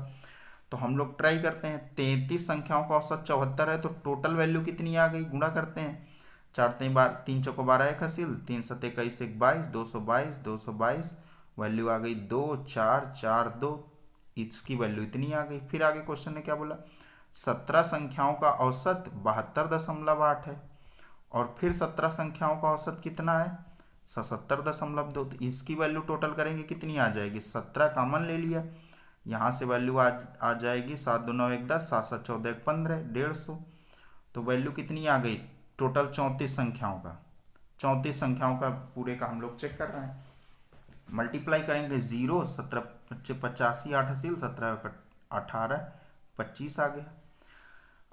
तो हम लोग ट्राई करते हैं। 33 संख्याओं का औसत 74 है, तो टोटल वैल्यू कितनी आ गई, गुणा करते हैं। 4 चौको 12 एक हासिल, 3 7 21 1 22, 222 222, वैल्यू आ गई 2 4 4 2, इसकी वैल्यू इतनी आ गई। फिर आगे क्वेश्चन ने क्या बोला, 17 संख्याओं का औसत 72.8 है और फिर 17 संख्याओं का औसत कितना है, 77.2। तो इसकी वैल्यू टोटल करेंगे कितनी आ जाएगी, 17 कॉमन ले लिया, यहाँ से वैल्यू आ जाएगी 7 2 9 1 10, 7 7 14 1 15, 150। तो वैल्यू कितनी आ गई टोटल 34 संख्याओं का। 34 संख्याओं का पूरे का हम लोग चेक कर रहे हैं। मल्टीप्लाई करेंगे 0 17 85 8 हासिल, 17 18 25 आ गया।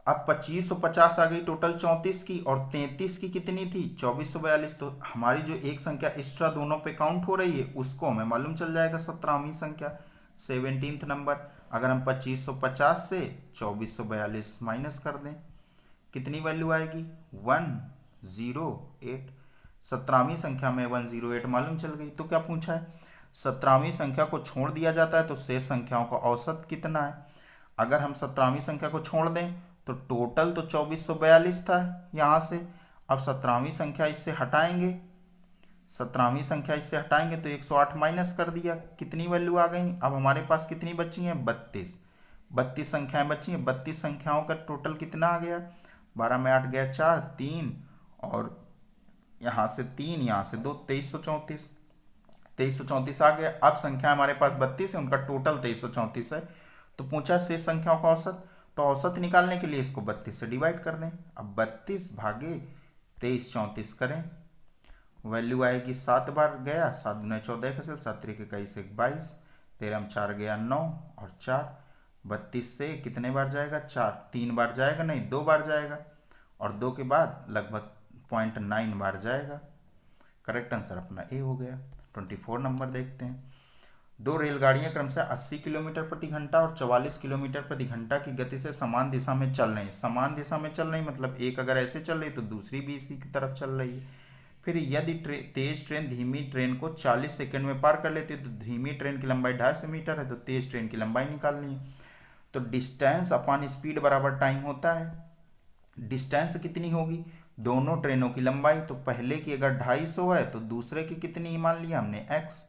अब 2550 आ गई टोटल 34 की, और 33 की कितनी थी 2442। तो हमारी जो एक संख्या एक्स्ट्रा दोनों पे काउंट हो रही है उसको हमें मालूम चल जाएगा 17वीं संख्या, 17th नंबर। अगर हम 2550 से 2442 माइनस कर दें, कितनी वैल्यू आएगी 108। 17वीं संख्या में 108 मालूम चल गई। तो क्या पूछा है, 17वीं संख्या को छोड़ दिया जाता है तो शेष संख्याओं का औसत कितना है। अगर हम 17वीं संख्या को छोड़ दें तो टोटल तो 2442 था यहाँ से। अब 17वीं संख्या इससे हटाएंगे, 17वीं संख्या इससे हटाएंगे तो 108 माइनस कर दिया, कितनी वैल्यू आ गई। अब हमारे पास कितनी बची हैं 32। 32 संख्याएं बची हैं। 32 संख्याओं का टोटल कितना आ गया, 12 में 8 गया 4 3, और यहाँ से 3 यहाँ से 2, 2334। 2334 आ गया। अब संख्या हमारे पास 32 है, उनका टोटल 2334 है। तो पूछा शेष संख्याओं का औसत, तो औसत निकालने के लिए इसको 32 से डिवाइड कर दें। अब 32 भागे 2334 करें, वैल्यू आएगी 7 बार गया, 7 दूने 14 का 7 3 21 1 22, 13 में 4 गया 9 और 4, 32 से कितने बार जाएगा 4, 3 बार जाएगा नहीं 2 बार जाएगा, और 2 के बाद लगभग 0.9 बार जाएगा। करेक्ट आंसर अपना ए हो गया। 24 नंबर देखते हैं। दो रेलगाड़ियां क्रमशः 80 किलोमीटर प्रति घंटा और 44 किलोमीटर प्रति घंटा की गति से समान दिशा में चल रही है। समान दिशा में चल रही मतलब एक अगर ऐसे चल रही तो दूसरी भी इसी की तरफ चल रही है। फिर यदि तेज ट्रेन धीमी ट्रेन को 40 सेकंड में पार कर लेती है तो धीमी ट्रेन की लंबाई 250 मीटर है, तो तेज ट्रेन की लंबाई निकालनी है। तो डिस्टेंस अपॉन स्पीड बराबर टाइम होता है। डिस्टेंस कितनी होगी, दोनों ट्रेनों की लंबाई, तो पहले की अगर 250 है तो दूसरे की कितनी मान लिया हमने x।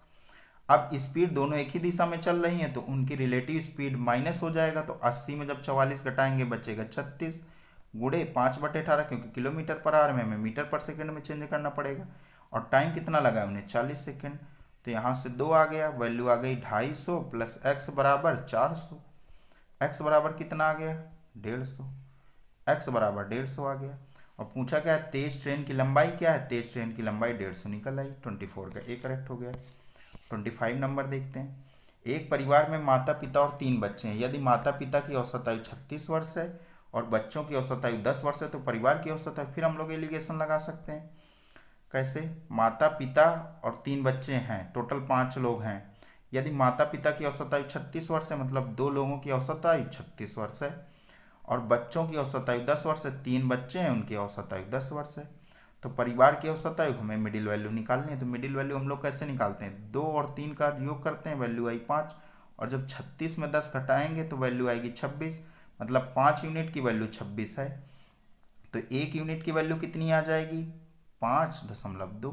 अब स्पीड दोनों एक ही दिशा में चल रही हैं तो उनकी रिलेटिव स्पीड माइनस हो जाएगा, तो 80 में जब 44 घटाएंगे बचेगा 36, गुड़े 5/18, क्योंकि किलोमीटर पर आवर में हमें मीटर पर सेकंड में चेंज करना पड़ेगा। और टाइम कितना लगा हमने 40 सेकंड, तो यहाँ से 2 आ गया, वैल्यू आ गई 250 प्लस x बराबर 400। x बराबर कितना आ गया 150, x बराबर 150 आ गया। और पूछा क्या है तेज ट्रेन की लंबाई क्या है, तेज ट्रेन की लंबाई 150 निकल आई। 24 का ए करेक्ट हो गया। 25 नंबर देखते हैं। एक परिवार में माता पिता और 3 बच्चे हैं। यदि माता पिता की औसत आयु 36 वर्ष है और बच्चों की औसत आयु 10 वर्ष है तो परिवार की औसत आयु, फिर हम लोग एलिगेशन लगा सकते हैं। कैसे, माता पिता और 3 बच्चे हैं, टोटल 5 लोग हैं। यदि माता पिता की औसत आयु 36 वर्ष है मतलब 2 लोगों की औसत आयु 36 वर्ष है, और बच्चों की औसत आयु 10 वर्ष है, 3 बच्चे हैं उनकी औसत आयु 10 वर्ष है। तो परिवार की औसत आयु हमें मिडिल वैल्यू निकालनी है। तो मिडिल वैल्यू हम लोग कैसे निकालते हैं, 2 और 3 का योग करते हैं, वैल्यू आई 5, और जब 36 में 10 घटाएंगे तो वैल्यू आएगी 26, मतलब 5 यूनिट की वैल्यू 26 है। तो 1 यूनिट की वैल्यू कितनी आ जाएगी 5.2,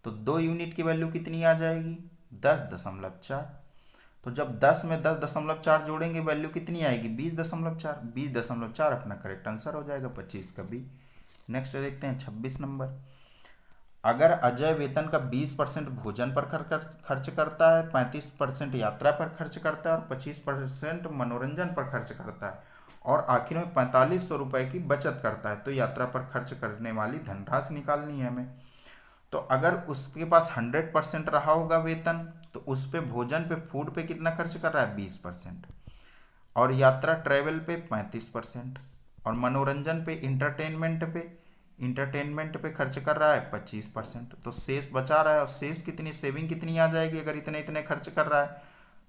तो 2 यूनिट की वैल्यू कितनी आ जाएगी 10.4। तो जब 10 में 10.4 जोड़ेंगे वैल्यू कितनी आएगी 20.4। 20.4 अपना करेक्ट आंसर हो जाएगा, 25 का बी। नेक्स्ट देखते हैं 26 नंबर। अगर अजय वेतन का 20% भोजन पर खर्च करता है, 35% यात्रा पर खर्च करता है और 25% मनोरंजन पर खर्च करता है, और आखिर में 4500 रुपये की बचत करता है, तो यात्रा पर खर्च करने वाली धनराशि निकालनी है हमें। तो अगर उसके पास 100% रहा होगा वेतन, तो उस पे भोजन पे, फूड पे कितना खर्च कर रहा है? 20%। और यात्रा ट्रैवल पे 35%। और मनोरंजन पे, इंटरटेनमेंट पे खर्च कर रहा है 25%। तो शेष बचा रहा है, और शेष कितनी, सेविंग कितनी आ जाएगी अगर इतने इतने खर्च कर रहा है?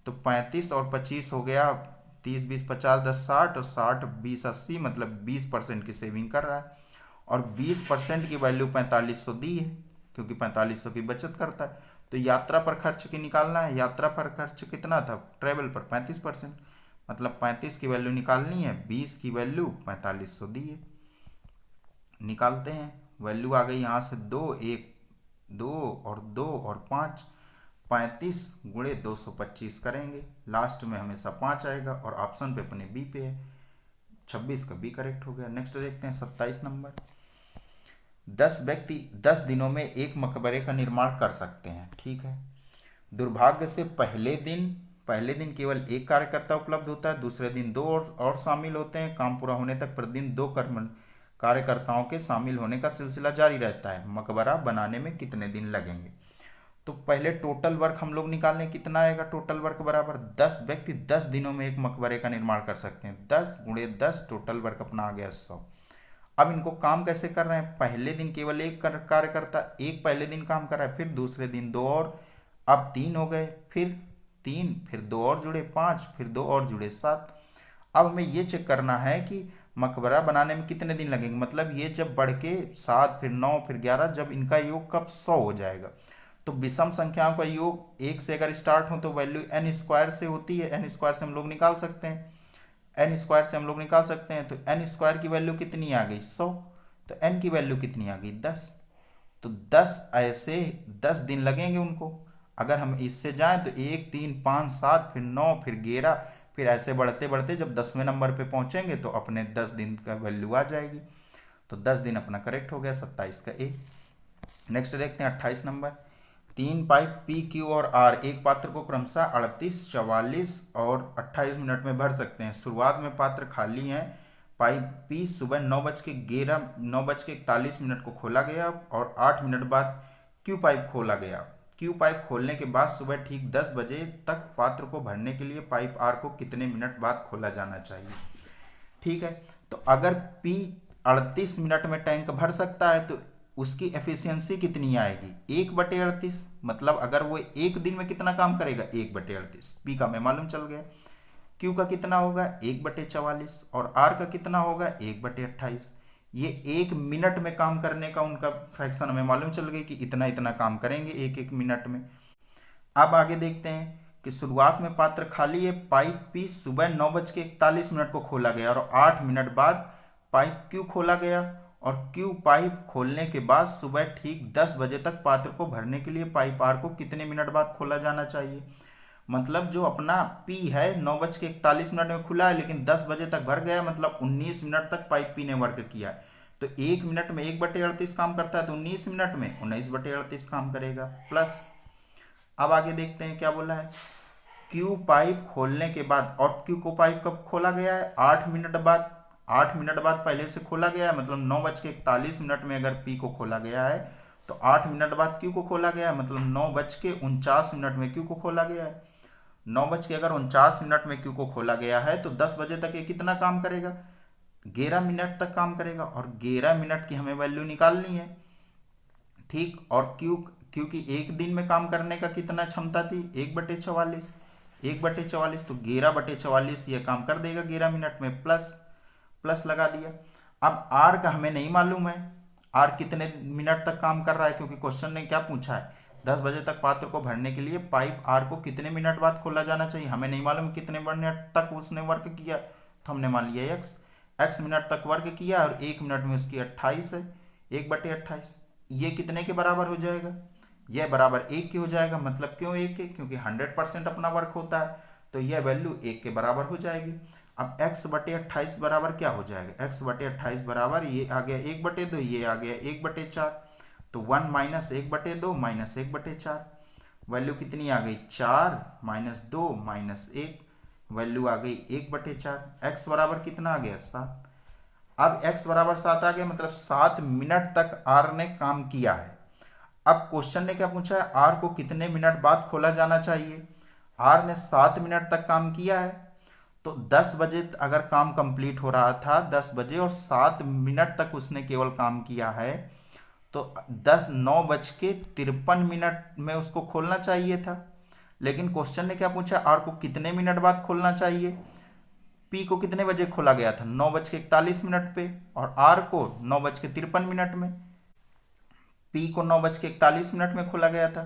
तो 35 और 25 हो गया 30, 20, 50, 10, 60, और 60, 20, 80, मतलब 20% की सेविंग कर रहा है। और 20% की वैल्यू 4500 दी है, क्योंकि 4500 की बचत करता है। तो यात्रा पर खर्च की निकालना है। यात्रा पर खर्च कितना था? ट्रेवल पर 35%, मतलब 35 की वैल्यू निकालनी है, 20 की वैल्यू 4500 दी है। निकालते हैं। वैल्यू आ गई यहाँ से 2, 1, 2 और 2 और 5, 35 गुणे 225 करेंगे, लास्ट में हमेशा 5 आएगा, और ऑप्शन पे अपने बी पे है, 26 का बी करेक्ट हो गया। नेक्स्ट देखते हैं 27 नंबर। 10 व्यक्ति 10 दिनों में एक मकबरे का निर्माण कर सकते हैं, ठीक है। दुर्भाग्य से पहले दिन केवल एक कार्यकर्ता उपलब्ध होता है, दूसरे दिन दो और शामिल होते हैं। काम पूरा होने तक प्रतिदिन दो कार्यकर्ताओं के शामिल होने का सिलसिला जारी रहता है। मकबरा बनाने में कितने दिन लगेंगे? तो पहले टोटल वर्क हम लोग निकालें, कितना आएगा टोटल वर्क? बराबर 10 व्यक्ति 10 दिनों में एक मकबरे का निर्माण कर सकते हैं। 10 गुणे 10, टोटल वर्क अपना आ गया 100। अब इनको काम कैसे कर रहे हैं? पहले दिन केवल एक कार्यकर्ता, एक पहले दिन काम कर रहा है, फिर दूसरे दिन दो और, अब 3 हो गए, फिर 3, फिर 2 और जुड़े 5, फिर 2 और जुड़े 7। अब हमें ये चेक करना है कि मकबरा बनाने में कितने दिन लगेंगे, मतलब ये जब बढ़ के 7, फिर 9, फिर 11, जब इनका योग कब 100 हो जाएगा। तो विषम संख्याओं का योग 1 से अगर स्टार्ट हो तो वैल्यू n स्क्वायर से होती है, n स्क्वायर से हम लोग निकाल सकते हैं, तो n स्क्वायर की वैल्यू कितनी आ गई? 100। तो n की वैल्यू कितनी आ गई? 10। तो 10 ऐसे 10 दिन लगेंगे उनको। अगर हम इससे जाएं तो 1, 3, 5, 7, फिर 9, फिर 11, फिर ऐसे बढ़ते बढ़ते जब 10वें नंबर पे पहुंचेंगे तो अपने 10 दिन का वैल्यू आ जाएगी। तो 10 दिन अपना करेक्ट हो गया, 27 का ए। नेक्स्ट देखते हैं 28 नंबर। 3 पाइप पी, क्यू और आर एक पात्र को क्रमशः 38, 44 और 28 मिनट में भर सकते हैं। शुरुआत में पात्र खाली हैं। पाइप पी सुबह 9:41 को खोला गया और 8 मिनट बाद क्यू पाइप खोला गया। क्यू पाइप खोलने के बाद सुबह ठीक 10 बजे तक पात्र को भरने के लिए पाइप आर को कितने मिनट बाद खोला जाना चाहिए? ठीक है, तो अगर पी 38 मिनट में टैंक भर सकता है तो उसकी एफिशिएंसी कितनी आएगी? 1/38। मतलब अगर वो एक दिन में कितना काम करेगा? 1/38। पी का हमें मालूम चल गया। क्यू का कितना होगा? 1/44। और आर का कितना होगा? 1/28। ये 1 मिनट में काम करने का उनका फ्रैक्शन हमें मालूम चल गई कि इतना इतना काम करेंगे 1-1 मिनट में। अब आगे देखते हैं कि शुरुआत में पात्र खाली है। पाइप पी सुबह 9:41 को खोला गया और 8 मिनट बाद पाइप क्यू खोला गया, और क्यू पाइप खोलने के बाद सुबह ठीक 10 बजे तक पात्र को भरने के लिए पाइप आर को कितने मिनट बाद खोला जाना चाहिए? मतलब जो अपना पी है 9:41 में खुला है लेकिन 10 बजे तक भर गया, मतलब 19 मिनट तक पाइप पी ने वर्क किया है। तो 1 मिनट में 1/38 काम करता है, तो 19 मिनट में 19/38 काम करेगा प्लस। अब आगे देखते हैं क्या बोला है। क्यू पाइप खोलने के बाद, और क्यू को पाइप कब खोला गया है? 8 मिनट बाद। 8 मिनट बाद पहले से खोला गया है, मतलब 9:41 में अगर पी को खोला गया है तो 8 मिनट बाद क्यू को खोला गया है, मतलब 9:49 में क्यू को खोला गया है। 9:49 में क्यू को खोला गया है तो 10 बजे तक ये कितना काम करेगा? 11 मिनट तक काम करेगा, और 11 मिनट की हमें वैल्यू निकालनी है। ठीक, और क्यू की एक दिन में काम करने का कितना क्षमता थी? 1/44। 1/44 तो 11/44 ये काम कर देगा 11 मिनट में, प्लस लगा दिया। अब आर का हमें नहीं मालूम है, आर कितने मिनट तक काम कर रहा है, क्योंकि क्वेश्चन ने क्या पूछा है? 10 बजे तक पात्र को भरने के लिए पाइप आर को कितने मिनट बाद खोला जाना चाहिए। हमें नहीं मालूम कितने मिनट तक उसने वर्क किया, तो हमने मान लिया एक्स मिनट तक वर्क किया, और 1 मिनट में उसकी 28 है, 1/28। ये कितने के बराबर हो जाएगा? यह बराबर 1 के हो जाएगा। मतलब क्यों 1 के? क्योंकि 100% अपना वर्क होता है, तो यह वैल्यू 1 के बराबर हो जाएगी। अब x/28 बराबर क्या हो जाएगा? x/28 बराबर ये आ गया 1/2, ये आ गया 1/4, तो 1 - 1/2 - 1/4। वैल्यू कितनी आ गई? 4 - 2 - 1, वैल्यू आ गई 1/4। x बराबर कितना आ गया? 7। अब x बराबर 7 आ गया, मतलब 7 मिनट तक आर ने काम किया है। अब क्वेश्चन ने क्या पूछा है, आर को कितने मिनट बाद खोला जाना चाहिए। आर ने 7 मिनट तक काम किया है, तो 10 बजे अगर काम कंप्लीट हो रहा था 10 बजे और 7 मिनट तक उसने केवल काम किया है, तो 9:53 में उसको खोलना चाहिए था। लेकिन क्वेश्चन ने क्या पूछा, आर को कितने मिनट बाद खोलना चाहिए। पी को कितने बजे खोला गया था, 9:41 पे, और आर को 9:53 में। पी को 9:41 में खोला गया था,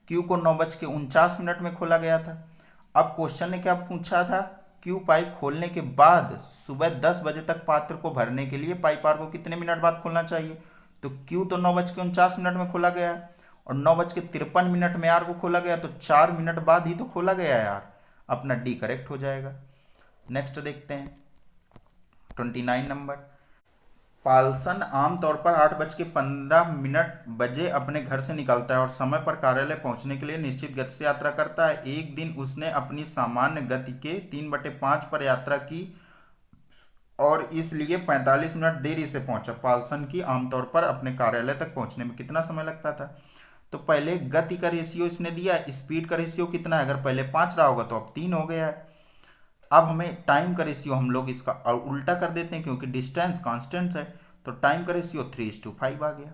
क्यू को 9:49 में खोला गया था। अब क्वेश्चन ने क्या पूछा था, क्यू पाइप खोलने के बाद सुबह 10 बजे तक पात्र को भरने के लिए पाइप आर को कितने मिनट बाद खोलना चाहिए। तो क्यू तो 9:49 में खोला गया है और 9:53 में आर को खोला गया, तो 4 मिनट बाद ही तो खोला गया है आर। अपना डी करेक्ट हो जाएगा। नेक्स्ट देखते हैं 29 नंबर। पाल्सन आमतौर पर 8:15 बजे अपने घर से निकलता है और समय पर कार्यालय पहुंचने के लिए निश्चित गति से यात्रा करता है। एक दिन उसने अपनी सामान्य गति के 3/5 पर यात्रा की और इसलिए 45 मिनट देरी से पहुंचा। पाल्सन की आमतौर पर अपने कार्यालय तक पहुंचने में कितना समय लगता था। तो पहले गति का रेशियो इसने दिया, स्पीड का रेशियो कितना है, अगर पहले 5 रहा होगा तो अब 3 हो गया है। अब हमें टाइम का रेशियो हम लोग इसका उल्टा कर देते हैं, क्योंकि डिस्टेंस कांस्टेंट है, तो टाइम का रेशियो 3:5 आ गया।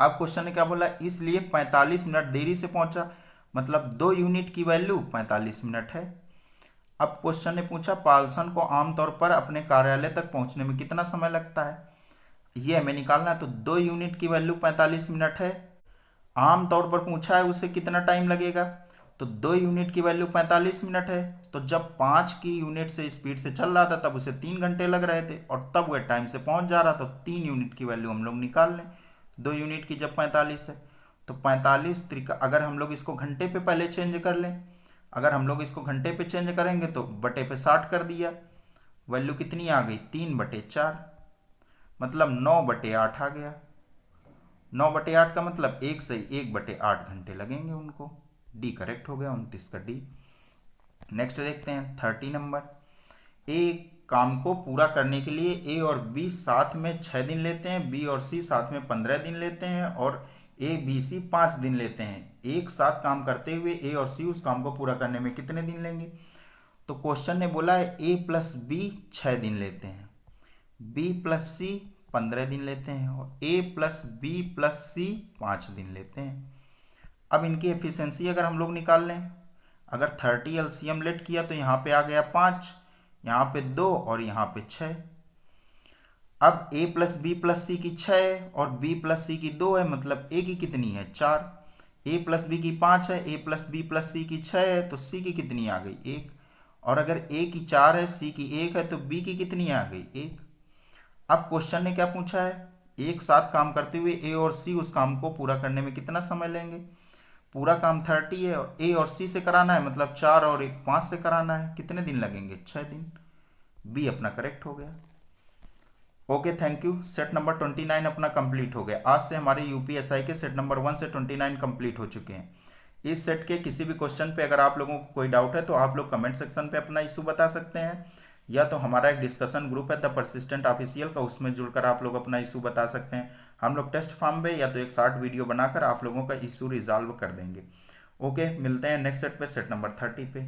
अब क्वेश्चन ने क्या बोला, इसलिए 45 मिनट देरी से पहुंचा, मतलब 2 यूनिट की वैल्यू 45 मिनट है। अब क्वेश्चन ने पूछा पाल्सन को आमतौर पर अपने कार्यालय तक पहुंचने में कितना समय लगता है, ये हमें निकालना है। तो 2 यूनिट की वैल्यू 45 मिनट है, आमतौर पर पूछा है उससे कितना टाइम लगेगा, तो 2 यूनिट की वैल्यू 45 मिनट है। तो जब 5 की यूनिट से स्पीड से चल रहा था तब उसे 3 घंटे लग रहे थे, और तब वह टाइम से पहुंच जा रहा था, तो 3 यूनिट की वैल्यू हम लोग निकाल लें। 2 यूनिट की जब 45 है, तो 45 त्रिका, अगर हम लोग इसको घंटे पे पहले चेंज कर लें, अगर हम लोग इसको घंटे पे चेंज करेंगे तो बटे पे 60 कर दिया, वैल्यू कितनी आ गई 3/4, मतलब 9/8 आ गया। 9/8 का मतलब 1 से 1/8 घंटे लगेंगे उनको। डी करेक्ट हो गया, 29 का डी। नेक्स्ट देखते हैं 30 नंबर। ए काम को पूरा करने के लिए ए और बी साथ में 6 दिन लेते हैं, बी और सी साथ में 15 दिन लेते हैं, और ए बी सी 5 दिन लेते हैं। एक साथ काम करते हुए ए और सी उस काम को पूरा करने में कितने दिन लेंगे। तो क्वेश्चन ने बोला है ए प्लस बी 6 दिन लेते हैं, बी प्लस सी 15 दिन लेते हैं, और ए प्लस बी प्लस सी 5 दिन लेते हैं। अब इनकी एफिशिएंसी अगर हम लोग निकाल लें, अगर 30 एलसीएम लेट किया तो यहाँ पे आ गया 5, यहाँ पे 2 और यहाँ पे 6। अब a प्लस बी प्लस सी की 6 और b प्लस सी की 2 है, मतलब a की कितनी है 4। a प्लस बी की 5 है, a प्लस बी प्लस सी की 6 है, तो c की कितनी आ गई 1। और अगर a की 4 है, c की 1 है, तो b की कितनी आ गई 1। अब क्वेश्चन ने क्या पूछा है, एक साथ काम करते हुए a और c उस काम को पूरा करने में कितना समय लेंगे। पूरा काम 30 है और a और c से कराना है, मतलब 4 और 1 5 से कराना है, कितने दिन लगेंगे 6 दिन। बी अपना करेक्ट हो गया। Okay thank you. Set number 29 अपना कंप्लीट हो गया। आज से हमारे यूपीएसआई के सेट नंबर 1 से 29 कंप्लीट हो चुके हैं। इस सेट के किसी भी क्वेश्चन पे अगर आप लोगों को कोई डाउट है तो आप लोग कमेंट सेक्शन पे अपना इशू बता सकते हैं, या तो हमारा एक डिस्कशन ग्रुप है द परसिस्टेंट ऑफिशियल का, उसमें जुड़कर आप लोग अपना इशू बता सकते हैं। हम लोग टेस्ट फॉर्म पे या तो एक शॉर्ट वीडियो बनाकर आप लोगों का इशू रिजॉल्व कर देंगे। ओके, मिलते हैं नेक्स्ट सेट पे, सेट नंबर 30 पे।